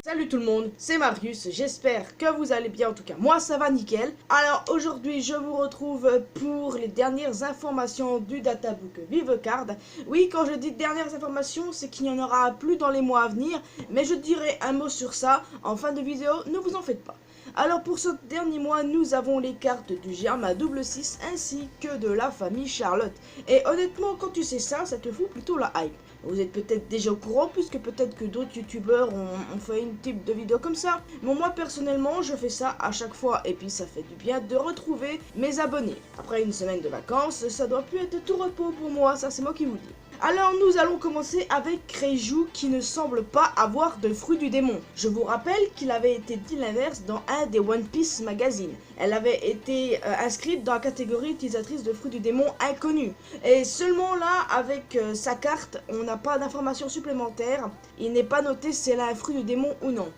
Salut tout le monde, c'est Marius, j'espère que vous allez bien, en tout cas moi ça va nickel. Alors aujourd'hui je vous retrouve pour les dernières informations du databook Vivecard. Oui, quand je dis dernières informations, c'est qu'il n'y en aura plus dans les mois à venir, mais je dirai un mot sur ça en fin de vidéo, ne vous en faites pas. Alors pour ce dernier mois, nous avons les cartes du Germa double 6 ainsi que de la famille Charlotte. Et honnêtement, quand tu sais ça, ça te fout plutôt la hype. Vous êtes peut-être déjà au courant puisque peut-être que d'autres youtubeurs ont fait une type de vidéo comme ça. Mais moi personnellement, je fais ça à chaque fois et puis ça fait du bien de retrouver mes abonnés. Après une semaine de vacances, ça doit plus être tout repos pour moi, ça c'est moi qui vous le dis. Alors nous allons commencer avec Reiju qui ne semble pas avoir de fruit du démon. Je vous rappelle qu'il avait été dit l'inverse dans un des One Piece magazines. Elle avait été inscrite dans la catégorie utilisatrice de fruits du démon inconnu. Et seulement là, avec sa carte, on n'a pas d'informations supplémentaires. Il n'est pas noté si elle a un fruit du démon ou non.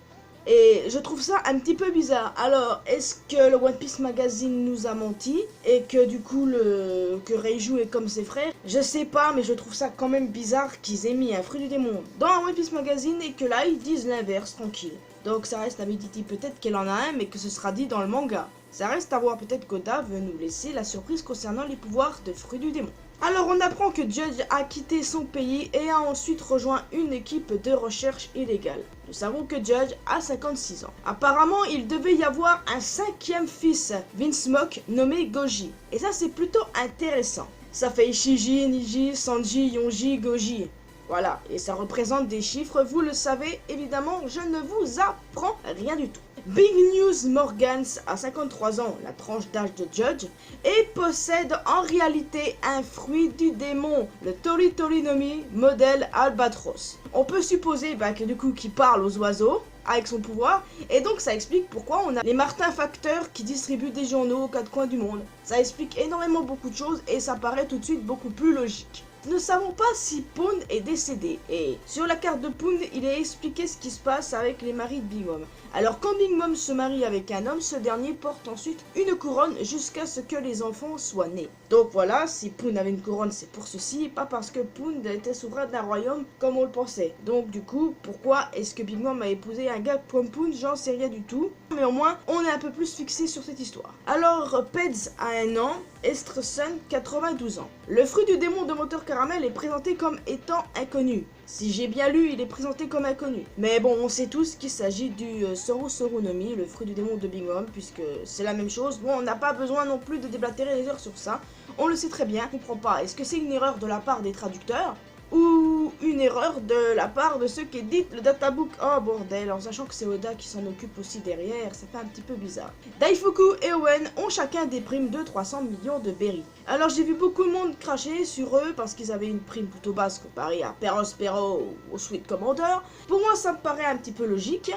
Et je trouve ça un petit peu bizarre. Alors, est-ce que le One Piece Magazine nous a menti et que du coup que Reiju est comme ses frères? Je sais pas, mais je trouve ça quand même bizarre qu'ils aient mis un fruit du démon dans un One Piece Magazine et que là ils disent l'inverse, tranquille. Donc ça reste à méditer, peut-être qu'elle en a un mais que ce sera dit dans le manga. Ça reste à voir, peut-être qu'Oda veut nous laisser la surprise concernant les pouvoirs de fruit du démon. Alors on apprend que Judge a quitté son pays et a ensuite rejoint une équipe de recherche illégale. Nous savons que Judge a 56 ans. Apparemment il devait y avoir un cinquième fils, Vince Mock, nommé Goji. Et ça c'est plutôt intéressant. Ça fait Ishiji, Niji, Sanji, Yonji, Goji. Voilà, et ça représente des chiffres, vous le savez, évidemment, je ne vous apprends rien du tout. Big News Morgans a 53 ans, la tranche d'âge de Judge, et possède en réalité un fruit du démon, le Tori Tori no Mi, modèle Albatros. On peut supposer que du coup qu'il parle aux oiseaux, avec son pouvoir, et donc ça explique pourquoi on a les Martin Facteurs qui distribuent des journaux aux quatre coins du monde. Ça explique énormément beaucoup de choses et ça paraît tout de suite beaucoup plus logique. Nous ne savons pas si Pound est décédé, et sur la carte de Pound, il est expliqué ce qui se passe avec les maris de Big Mom. Alors quand Big Mom se marie avec un homme, ce dernier porte ensuite une couronne jusqu'à ce que les enfants soient nés. Donc voilà, si Pound avait une couronne, c'est pour ceci, pas parce que Pound était souverain d'un royaume comme on le pensait. Donc du coup, pourquoi est-ce que Big Mom a épousé un gars comme Pound? J'en sais rien du tout, mais au moins, on est un peu plus fixé sur cette histoire. Alors, Peds a 1 an, Estresen 92 ans. Le fruit du démon de moteur caramel est présenté comme étant inconnu. Si j'ai bien lu, il est présenté comme inconnu. Mais bon, on sait tous qu'il s'agit du Soru Soru no Mi, le fruit du démon de Big Mom, puisque c'est la même chose. Bon, on n'a pas besoin non plus de déblatérer les heures sur ça. On le sait très bien, je comprends pas. Est-ce que c'est une erreur de la part des traducteurs ou une erreur de la part de ceux qui éditent le databook? Oh bordel, en sachant que c'est Oda qui s'en occupe aussi derrière, ça fait un petit peu bizarre. Daifuku et Owen ont chacun des primes de 300 millions de berries. Alors j'ai vu beaucoup de monde cracher sur eux parce qu'ils avaient une prime plutôt basse comparée à Perospero ou au Sweet Commander. Pour moi ça me paraît un petit peu logique,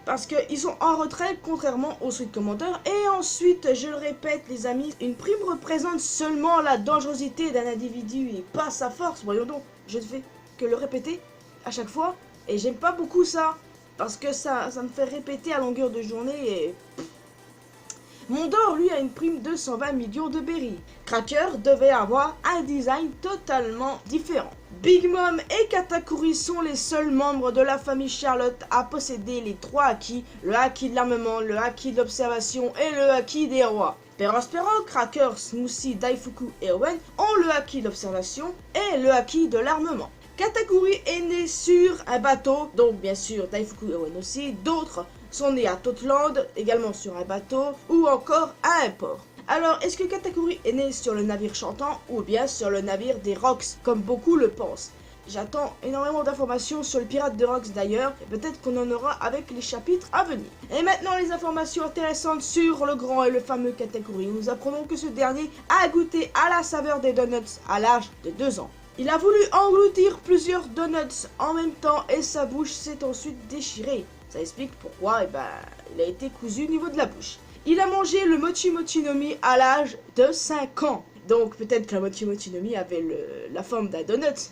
parce qu'ils sont en retrait contrairement au Sweet Commander. Et ensuite, je le répète les amis, une prime représente seulement la dangerosité d'un individu et pas sa force, voyons donc. Je ne fais que le répéter à chaque fois et j'aime pas beaucoup ça parce que ça me fait répéter à longueur de journée et... Mondor lui a une prime de 120 millions de berries. Cracker devait avoir un design totalement différent. Big Mom et Katakuri sont les seuls membres de la famille Charlotte à posséder les 3 acquis, le acquis de l'armement, le acquis de l'observation et le acquis des rois. Perospero, Cracker, Smoothie, Daifuku et Owen ont le acquis de l'observation et le acquis de l'armement. Katakuri est né sur un bateau, donc bien sûr Daifuku et Owen aussi, d'autres sont nés à Totland, également sur un bateau, ou encore à un port. Alors, est-ce que Katakuri est né sur le navire chantant ou bien sur le navire des Rocks, comme beaucoup le pensent? J'attends énormément d'informations sur le pirate de Rocks d'ailleurs, et peut-être qu'on en aura avec les chapitres à venir. Et maintenant les informations intéressantes sur le grand et le fameux Katakuri. Nous apprenons que ce dernier a goûté à la saveur des donuts à l'âge de 2 ans. Il a voulu engloutir plusieurs donuts en même temps et sa bouche s'est ensuite déchirée. Ça explique pourquoi il a été cousu au niveau de la bouche. Il a mangé le Mochi Mochi no Mi à l'âge de 5 ans. Donc peut-être que la Mochi Mochi no Mi avait la forme d'un donut.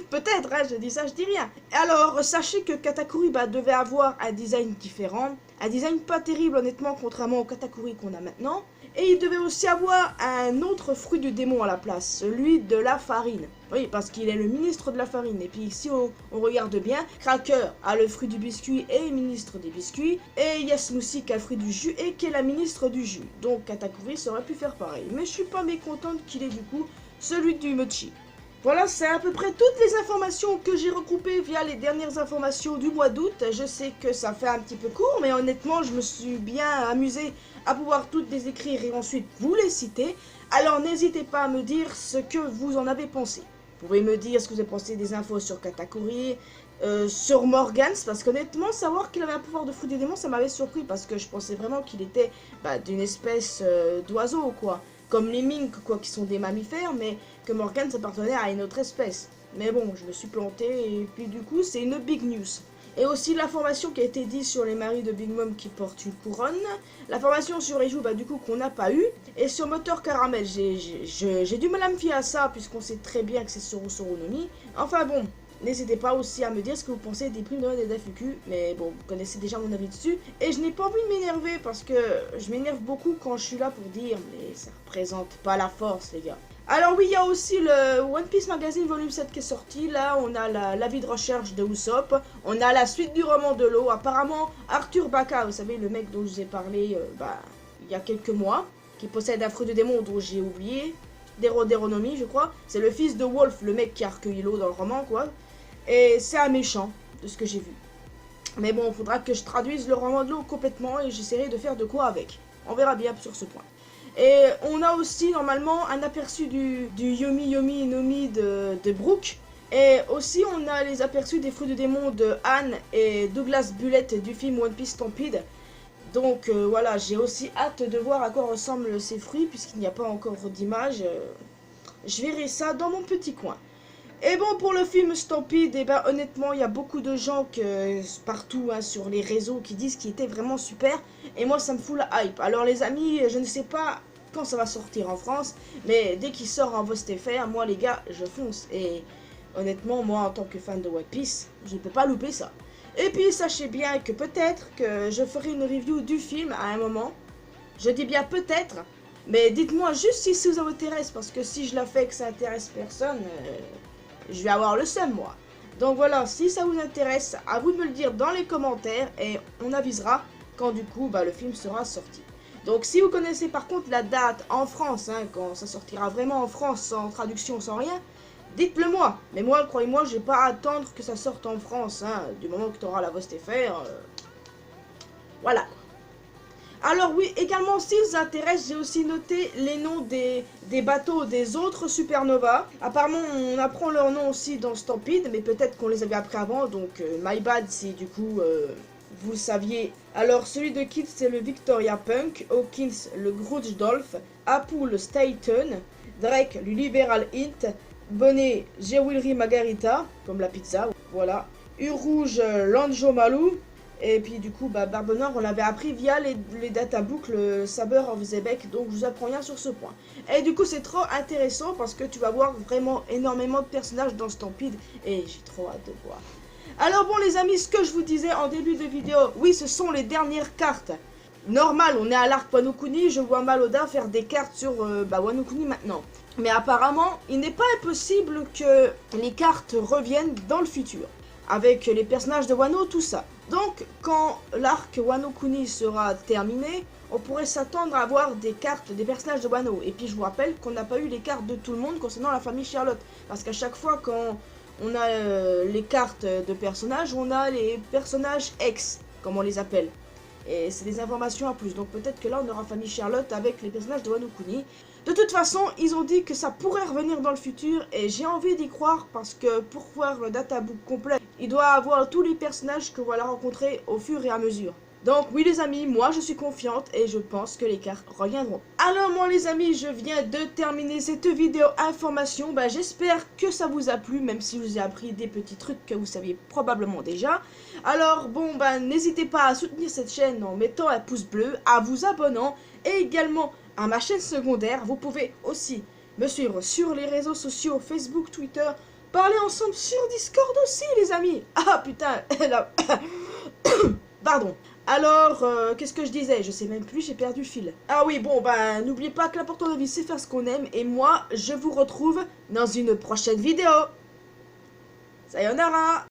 Peut-être, hein, je dis ça, je dis rien. Alors, sachez que Katakuri devait avoir un design différent. Un design pas terrible, honnêtement, contrairement au Katakuri qu'on a maintenant. Et il devait aussi avoir un autre fruit du démon à la place, celui de la farine. Oui, parce qu'il est le ministre de la farine. Et puis si on regarde bien, Cracker a le fruit du biscuit et est ministre des biscuits. Et Yasmusi qui a le fruit du jus et qui est la ministre du jus. Donc Katakuri aurait pu faire pareil. Mais je suis pas mécontente qu'il ait du coup celui du mochi. Voilà, c'est à peu près toutes les informations que j'ai regroupées via les dernières informations du mois d'août. Je sais que ça fait un petit peu court, mais honnêtement, je me suis bien amusée à pouvoir toutes les écrire et ensuite vous les citer. Alors n'hésitez pas à me dire ce que vous en avez pensé. Vous pouvez me dire ce que vous avez pensé des infos sur Katakuri, sur Morgans, parce qu'honnêtement, savoir qu'il avait un pouvoir de fruit des démons, ça m'avait surpris, parce que je pensais vraiment qu'il était d'une espèce d'oiseau, quoi. Comme les minks, quoi, qui sont des mammifères, mais que Morgans appartenait à une autre espèce. Mais bon, je me suis planté, et puis du coup, c'est une big news. Et aussi l'information qui a été dite sur les maris de Big Mom qui portent une couronne. L'information sur Eiju, du coup, qu'on n'a pas eu. Et sur Moteur Caramel, j'ai du mal à me fier à ça, puisqu'on sait très bien que c'est Soro Soro no Mi. Enfin bon, n'hésitez pas aussi à me dire ce que vous pensez des primes de Noël et d'Afuku. Mais bon, vous connaissez déjà mon avis dessus. Et je n'ai pas envie de m'énerver, parce que je m'énerve beaucoup quand je suis là pour dire, mais ça représente pas la force, les gars. Alors oui, il y a aussi le One Piece Magazine volume 7 qui est sorti. Là, on a l'avis de recherche de Usopp. On a la suite du roman de l'eau. Apparemment, Arthur Baka, vous savez, le mec dont je vous ai parlé il y a quelques mois, qui possède un fruit de démon dont j'ai oublié, Deronomi, je crois. C'est le fils de Wolf, le mec qui a recueilli l'eau dans le roman, quoi. Et c'est un méchant, de ce que j'ai vu. Mais bon, il faudra que je traduise le roman de l'eau complètement et j'essaierai de faire de quoi avec. On verra bien sur ce point. Et on a aussi normalement un aperçu du Yomi no Mi de Brooke. Et aussi on a les aperçus des fruits de démon de Anne et Douglas Bullet du film One Piece Stampede. Donc voilà, j'ai aussi hâte de voir à quoi ressemblent ces fruits puisqu'il n'y a pas encore d'image. Je verrai ça dans mon petit coin. Et bon, pour le film Stampede, honnêtement, il y a beaucoup de gens partout sur les réseaux qui disent qu'il était vraiment super. Et moi, ça me fout la hype. Alors les amis, je ne sais pas quand ça va sortir en France, mais dès qu'il sort en VOSTFR, moi les gars, je fonce. Et honnêtement, moi en tant que fan de One Piece, je ne peux pas louper ça. Et puis sachez bien que peut-être que je ferai une review du film à un moment. Je dis bien peut-être, mais dites-moi juste si ça vous intéresse, parce que si je la fais et que ça intéresse personne, je vais avoir le seum moi. Donc voilà, si ça vous intéresse, à vous de me le dire dans les commentaires et on avisera quand du coup le film sera sorti. Donc si vous connaissez par contre la date en France, quand ça sortira vraiment en France sans traduction, sans rien, dites-le moi. Mais moi, croyez-moi, je vais pas attendre que ça sorte en France, du moment que tu auras la VOSTFR. Voilà. Alors oui, également, si ça vous intéresse, j'ai aussi noté les noms des bateaux des autres supernovas. Apparemment, on apprend leurs noms aussi dans Stampede, mais peut-être qu'on les avait appris avant, donc my bad si du coup vous saviez. Alors celui de Kids c'est le Victoria Punk, Hawkins le Grudge Dolph, Apu le Staten, Drake le Liberal Hint, Bonnet Jewelry Margarita, comme la pizza, voilà. Rouge Lanjo Malou. Et puis du coup, Barbe Noire, on l'avait appris via les databooks, le Saber of Zebek, donc je vous apprends rien sur ce point. Et du coup, c'est trop intéressant parce que tu vas voir vraiment énormément de personnages dans Stampede et j'ai trop hâte de voir. Alors bon les amis, ce que je vous disais en début de vidéo, oui, ce sont les dernières cartes. Normal, on est à l'arc Wano Kuni, je vois mal Oda faire des cartes sur Wano Kuni maintenant. Mais apparemment, il n'est pas impossible que les cartes reviennent dans le futur. Avec les personnages de Wano, tout ça. Donc, quand l'arc Wano Kuni sera terminé, on pourrait s'attendre à avoir des cartes des personnages de Wano. Et puis, je vous rappelle qu'on n'a pas eu les cartes de tout le monde concernant la famille Charlotte. Parce qu'à chaque fois, quand on a les cartes de personnages, on a les personnages ex, comme on les appelle. Et c'est des informations en plus. Donc, peut-être que là, on aura famille Charlotte avec les personnages de Wano Kuni. De toute façon, ils ont dit que ça pourrait revenir dans le futur et j'ai envie d'y croire parce que pour voir le databook complet, il doit avoir tous les personnages que voilà rencontrer au fur et à mesure. Donc oui les amis, moi je suis confiante et je pense que les cartes reviendront. Alors moi les amis, je viens de terminer cette vidéo information. J'espère que ça vous a plu, même si je vous ai appris des petits trucs que vous saviez probablement déjà. Alors bon n'hésitez pas à soutenir cette chaîne en mettant un pouce bleu, à vous abonnant et également à ma chaîne secondaire. Vous pouvez aussi me suivre sur les réseaux sociaux, Facebook, Twitter, parler ensemble sur Discord aussi, les amis. Ah putain, là... Pardon. Alors, qu'est-ce que je disais? Je sais même plus, j'ai perdu le fil. Ah oui, bon, ben, n'oubliez pas que l'important de la vie, c'est faire ce qu'on aime. Et moi, je vous retrouve dans une prochaine vidéo. Sayonara.